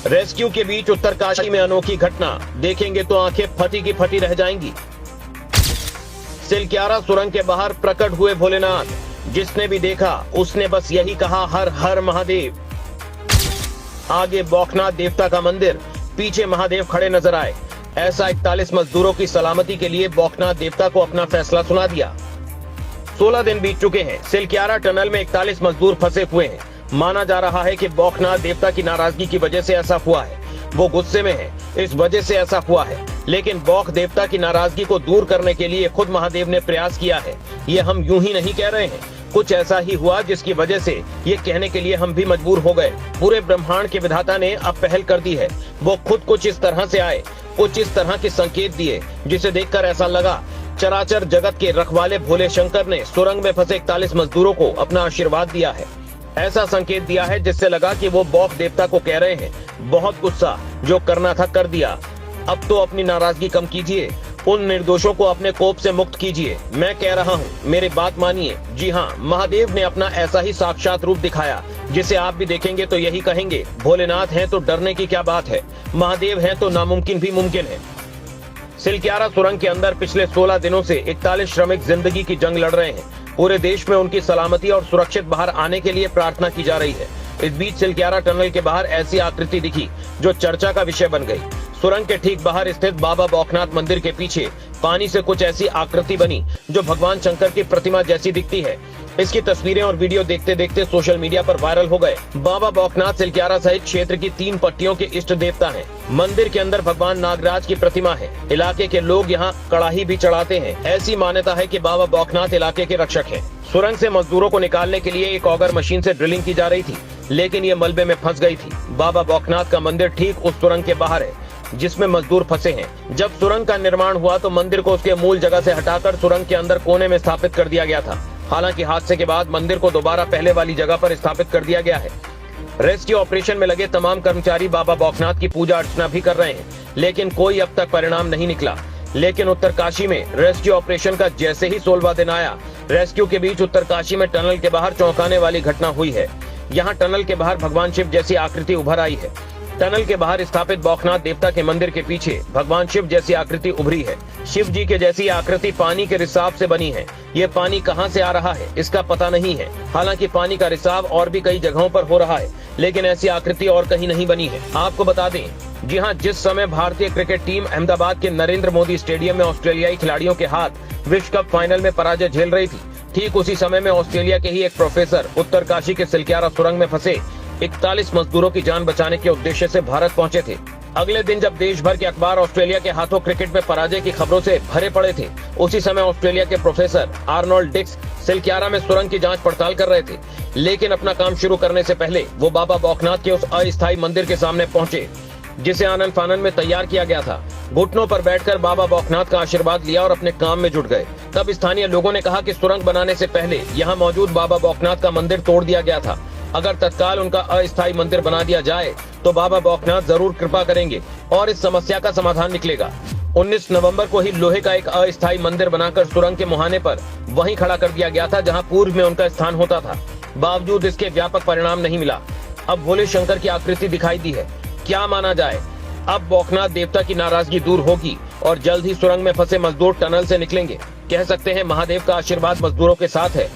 Rescue के बीच उत्तरकाशी में अनोखी घटना, देखेंगे तो आंखें फटी की फटी रह जाएंगी। सिलक्यारा सुरंग के बाहर प्रकट हुए भोलेनाथ, जिसने भी देखा उसने बस यही कहा, हर हर महादेव। आगे बौखनाथ देवता का मंदिर, पीछे महादेव खड़े नजर आए। ऐसा 41 मजदूरों की सलामती के लिए बौखनाथ देवता को अपना फैसला सुना दिया। 16 दिन बीत चुके हैं। सिलक्यारा टनल में 41 मजदूर फंसे हुए हैं। माना जा रहा है कि बौखनाथ देवता की नाराजगी की वजह से ऐसा हुआ है। वो गुस्से में है, इस वजह से ऐसा हुआ है। लेकिन बौख देवता की नाराजगी को दूर करने के लिए खुद महादेव ने प्रयास किया है। ये हम यूं ही नहीं कह रहे हैं, कुछ ऐसा ही हुआ जिसकी वजह से ये कहने के लिए हम भी मजबूर हो गए। पूरे ब्रह्मांड के विधाता ने अब पहल कर दी है। वो खुद कुछ इस तरह से आए, कुछ इस तरह के संकेत दिए, जिसे देखकर ऐसा लगा चराचर जगत के रखवाले भोले शंकर ने सुरंग में फंसे 41 मजदूरों को अपना आशीर्वाद दिया है। ऐसा संकेत दिया है जिससे लगा कि वो बौख देवता को कह रहे हैं, बहुत गुस्सा, जो करना था कर दिया, अब तो अपनी नाराजगी कम कीजिए, उन निर्दोषों को अपने कोप से मुक्त कीजिए। मैं कह रहा हूँ, मेरी बात मानिए। जी हाँ, महादेव ने अपना ऐसा ही साक्षात रूप दिखाया, जिसे आप भी देखेंगे तो यही कहेंगे, भोलेनाथ हैं तो डरने की क्या बात है, महादेव हैं तो नामुमकिन भी मुमकिन है। सिलक्यारा सुरंग के अंदर पिछले 16 दिनों से 41 श्रमिक जिंदगी की जंग लड़ रहे हैं। पूरे देश में उनकी सलामती और सुरक्षित बाहर आने के लिए प्रार्थना की जा रही है। इस बीच सिलक्यारा टनल के बाहर ऐसी आकृति दिखी जो चर्चा का विषय बन गई। सुरंग के ठीक बाहर स्थित बाबा बौखनाथ मंदिर के पीछे पानी से कुछ ऐसी आकृति बनी जो भगवान शंकर की प्रतिमा जैसी दिखती है। इसकी तस्वीरें और वीडियो देखते देखते सोशल मीडिया पर वायरल हो गए। बाबा बौखनाथ सिलक्यारा सहित क्षेत्र की 3 पट्टियों के इष्ट देवता हैं। मंदिर के अंदर भगवान नागराज की प्रतिमा है। इलाके के लोग यहाँ कड़ाही भी चढ़ाते हैं। ऐसी मान्यता है कि बाबा बौखनाथ इलाके के रक्षक हैं। सुरंग से मजदूरों को निकालने के लिए एक ऑगर मशीन से ड्रिलिंग की जा रही थी, लेकिन ये मलबे में फंस गई थी। बाबा बौखनाथ का मंदिर ठीक उस सुरंग के बाहर है जिसमें मजदूर फंसे हैं। जब सुरंग का निर्माण हुआ तो मंदिर को उसके मूल जगह से हटाकर सुरंग के अंदर कोने में स्थापित कर दिया गया था। हालांकि हादसे के बाद मंदिर को दोबारा पहले वाली जगह पर स्थापित कर दिया गया है। रेस्क्यू ऑपरेशन में लगे तमाम कर्मचारी बाबा बौखनाथ की पूजा अर्चना भी कर रहे हैं, लेकिन कोई अब तक परिणाम नहीं निकला। लेकिन उत्तरकाशी में रेस्क्यू ऑपरेशन का जैसे ही 16वां दिन आया, रेस्क्यू के बीच उत्तरकाशी में टनल के बाहर चौंकाने वाली घटना हुई है। यहाँ टनल के बाहर भगवान शिव जैसी आकृति उभर आई है। टनल के बाहर स्थापित बौखनाथ देवता के मंदिर के पीछे भगवान शिव जैसी आकृति उभरी है। शिव जी के जैसी आकृति पानी के रिसाव से बनी है। ये पानी कहां से आ रहा है इसका पता नहीं है। हालांकि पानी का रिसाव और भी कई जगहों पर हो रहा है, लेकिन ऐसी आकृति और कहीं नहीं बनी है। आपको बता दें, जी हाँ, जिस समय भारतीय क्रिकेट टीम अहमदाबाद के नरेंद्र मोदी स्टेडियम में ऑस्ट्रेलियाई खिलाड़ियों के हाथ विश्व कप फाइनल में पराजय झेल रही थी, ठीक उसी समय में ऑस्ट्रेलिया के ही एक प्रोफेसर उत्तरकाशी के सिलक्यारा सुरंग में फंसे 41 मजदूरों की जान बचाने के उद्देश्य से भारत पहुंचे थे। अगले दिन जब देश भर के अखबार ऑस्ट्रेलिया के हाथों क्रिकेट में पराजय की खबरों से भरे पड़े थे, उसी समय ऑस्ट्रेलिया के प्रोफेसर आर्नोल्ड डिक्स सिलक्यारा में सुरंग की जांच पड़ताल कर रहे थे। लेकिन अपना काम शुरू करने से पहले वो बाबा बौखनाथ के उस अस्थायी मंदिर के सामने पहुंचे, जिसे आनन फानन में तैयार किया गया था। घुटनों पर बैठकर बाबा बौखनाथ का आशीर्वाद लिया और अपने काम में जुट गए। तब स्थानीय लोगों ने कहा कि सुरंग बनाने से पहले यहाँ मौजूद बाबा बौखनाथ का मंदिर तोड़ दिया गया था। अगर तत्काल उनका अस्थायी मंदिर बना दिया जाए तो बाबा बौखनाथ जरूर कृपा करेंगे और इस समस्या का समाधान निकलेगा। 19 नवंबर को ही लोहे का एक अस्थायी मंदिर बनाकर सुरंग के मुहाने पर वहीं खड़ा कर दिया गया था जहां पूर्व में उनका स्थान होता था। बावजूद इसके व्यापक परिणाम नहीं मिला। अब भोले शंकर की आकृति दिखाई दी है। क्या माना जाए, अब बौखनाथ देवता की नाराजगी दूर होगी और जल्द ही सुरंग में फंसे मजदूर टनल से निकलेंगे। कह सकते हैं महादेव का आशीर्वाद मजदूरों के साथ है।